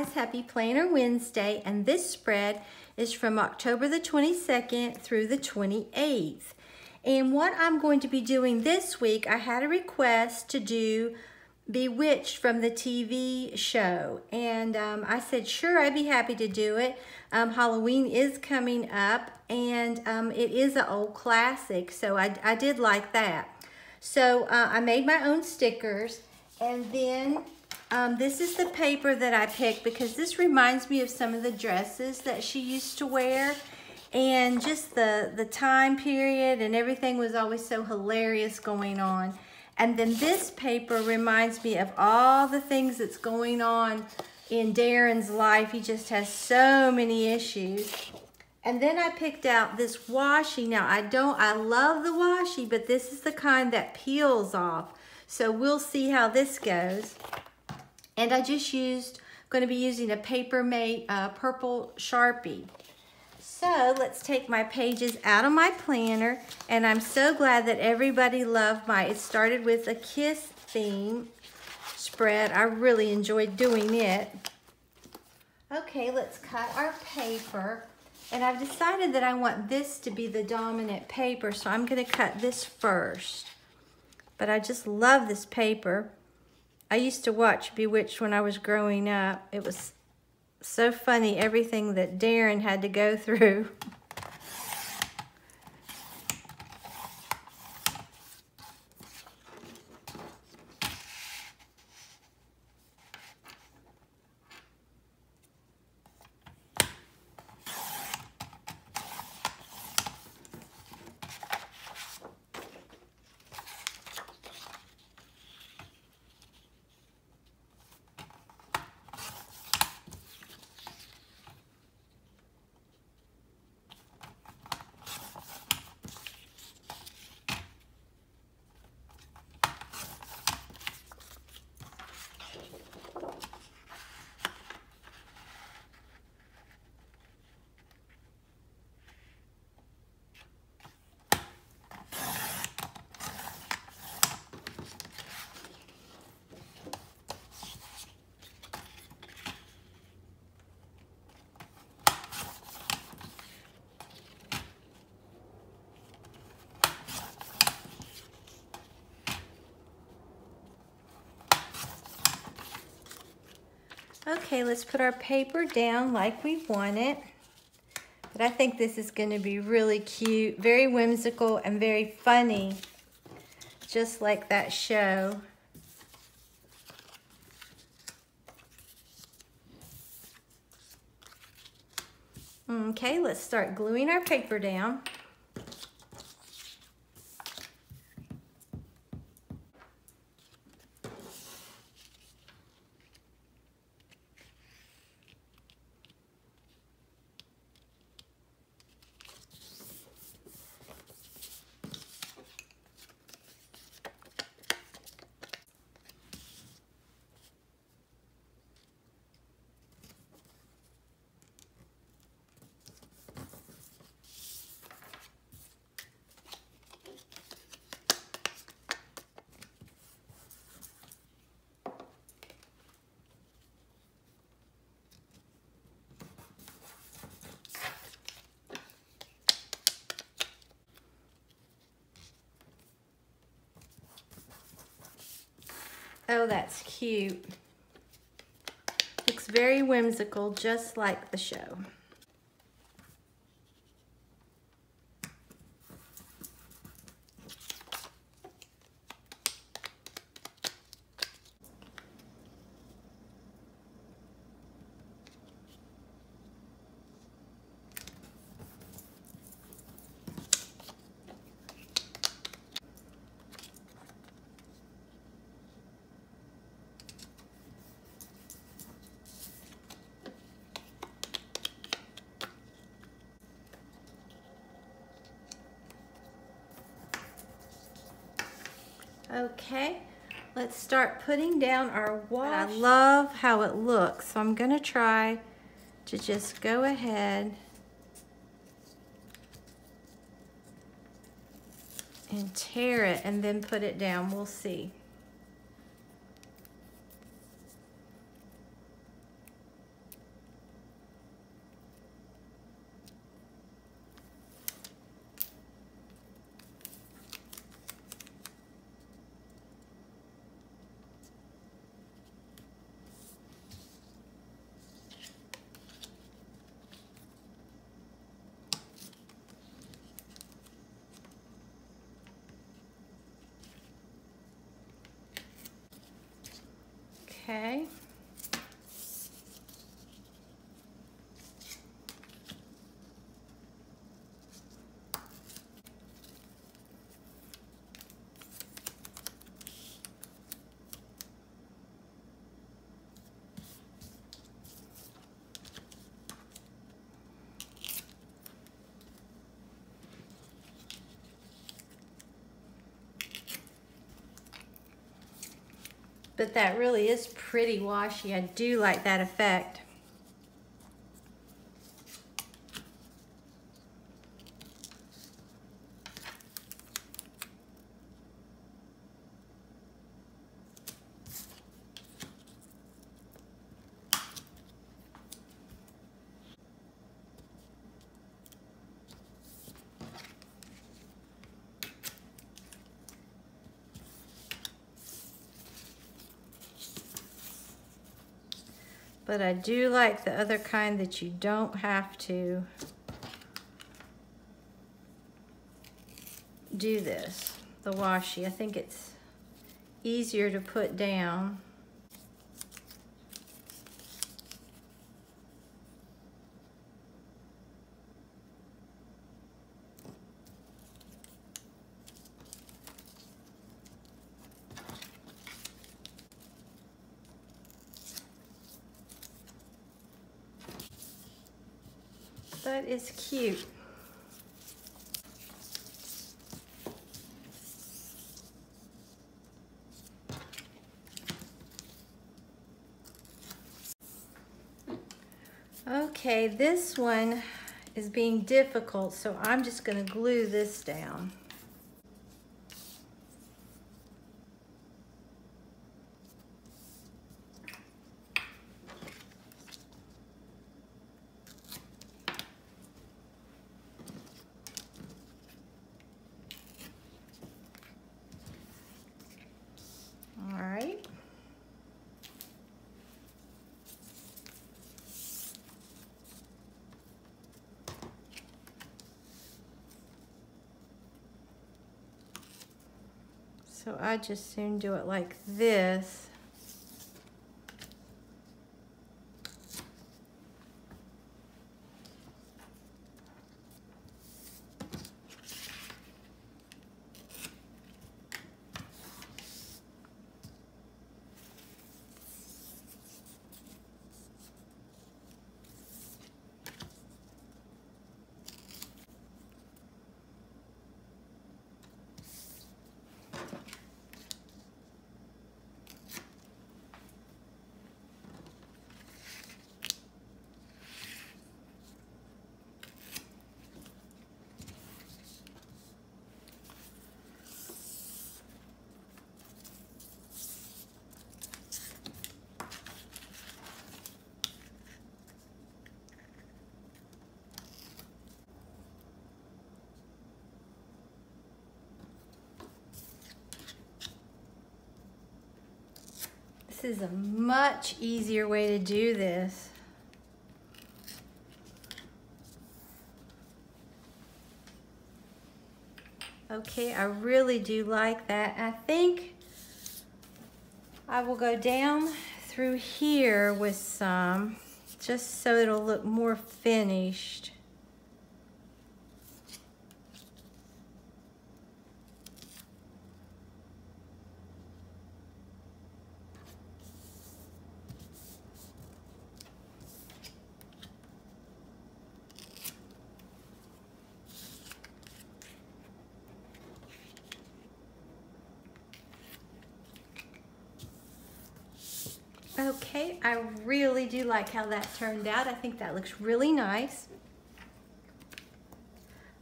guys, happy Planner Wednesday, and this spread is from October the 22nd through the 28th. And what I'm going to be doing this week, I had a request to do Bewitched from the TV show, and I said sure, I'd be happy to do it. Halloween is coming up, and it is an old classic, so I did like that. So I made my own stickers, and then this is the paper that I picked because this reminds me of some of the dresses that she used to wear, and just the time period and everything was always so hilarious going on. And then this paper reminds me of all the things that's going on in Darren's life. He just has so many issues. And then I picked out this washi. Now I love the washi, but this is the kind that peels off. So we'll see how this goes. And I just going to be using a Paper Mate purple Sharpie. So let's take my pages out of my planner, and I'm so glad that everybody loved it started with a kiss theme spread. I really enjoyed doing it. Okay, let's cut our paper, and I've decided that I want this to be the dominant paper, so I'm going to cut this first. But I just love this paper. I used to watch Bewitched when I was growing up. It was so funny, everything that Darren had to go through. Okay, let's put our paper down like we want it. But I think this is going to be really cute, very whimsical, and very funny, just like that show. Okay, let's start gluing our paper down. Oh, that's cute. Looks very whimsical, just like the show. Okay, let's start putting down our washi. I love how it looks, so I'm gonna try to just go ahead and tear it and then put it down. We'll see. Okay. But that really is pretty washy. I do like that effect. But I do like the other kind that you don't have to do this, the washi. I think it's easier to put down. That is cute. Okay, this one is being difficult, so I'm just going to glue this down. All right. So I just soon do it like this. This is a much easier way to do this. Okay, I really do like that. I think I will go down through here with some, just so it'll look more finished. Okay, I really do like how that turned out. I think that looks really nice.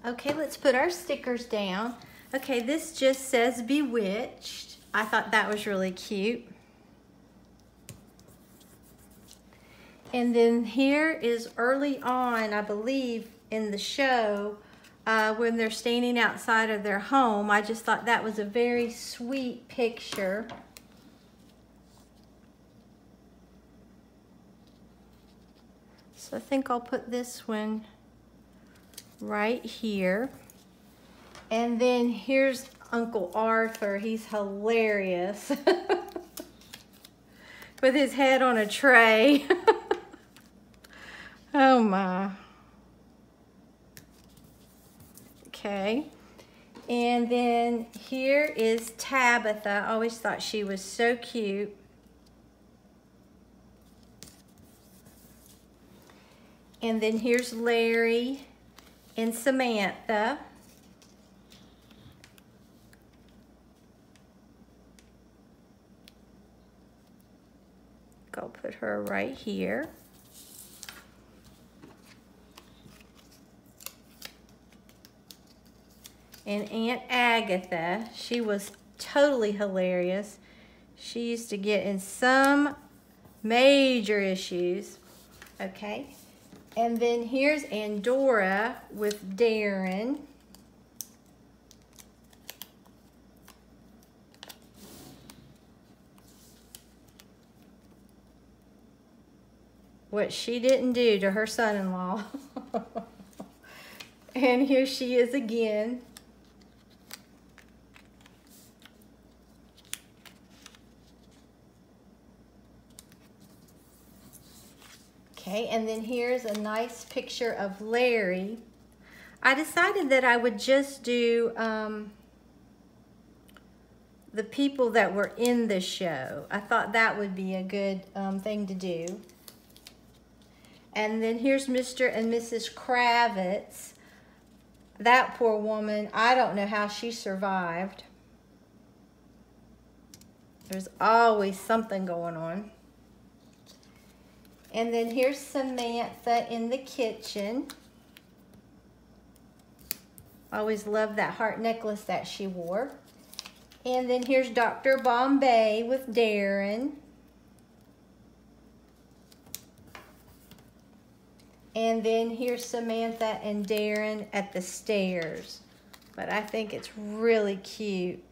Okay, let's put our stickers down. Okay, this just says Bewitched. I thought that was really cute. And then here is early on, I believe, in the show, when they're standing outside of their home. I just thought that was a very sweet picture. So I think I'll put this one right here. And then here's Uncle Arthur. He's hilarious. with his head on a tray. Oh my. Okay. And then here is Tabitha. I always thought she was so cute. And then here's Larry and Samantha. I'll put her right here. And Aunt Agatha, she was totally hilarious. She used to get in some major issues. Okay. And then here's Andorra with Darren. What she didn't do to her son-in-law. And here she is again. Okay, and then here's a nice picture of Larry. I decided that I would just do the people that were in the show. I thought that would be a good thing to do. And then here's Mr. and Mrs. Kravitz. That poor woman, I don't know how she survived. There's always something going on. And then here's Samantha in the kitchen. I always loved that heart necklace that she wore. And then here's Dr. Bombay with Darren. And then here's Samantha and Darren at the stairs. But I think it's really cute.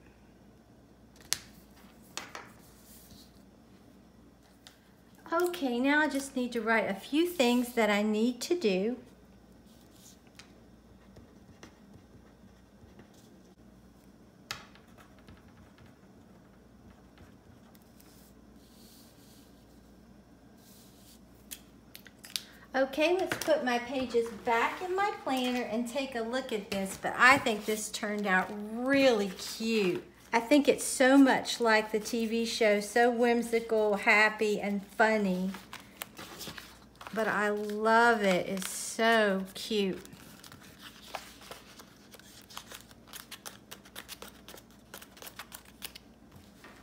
Okay, now I just need to write a few things that I need to do. Okay, let's put my pages back in my planner and take a look at this, but I think this turned out really cute. I think it's so much like the TV show, so whimsical, happy, and funny. But I love it. It's so cute.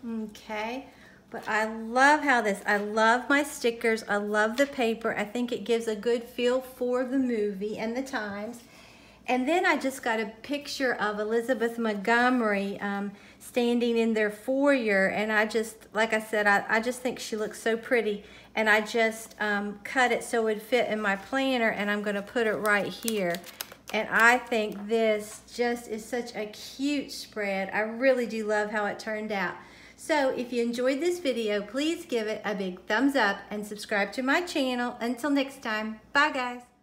Okay, but I love how I love my stickers. I love the paper. I think it gives a good feel for the movie and the times. And then I just got a picture of Elizabeth Montgomery standing in their foyer, and I just, like I said, I just think she looks so pretty, and I just cut it so it would fit in my planner, and I'm going to put it right here. And I think this just is such a cute spread. I really do love how it turned out. So if you enjoyed this video, please give it a big thumbs up and subscribe to my channel. Until next time, bye guys.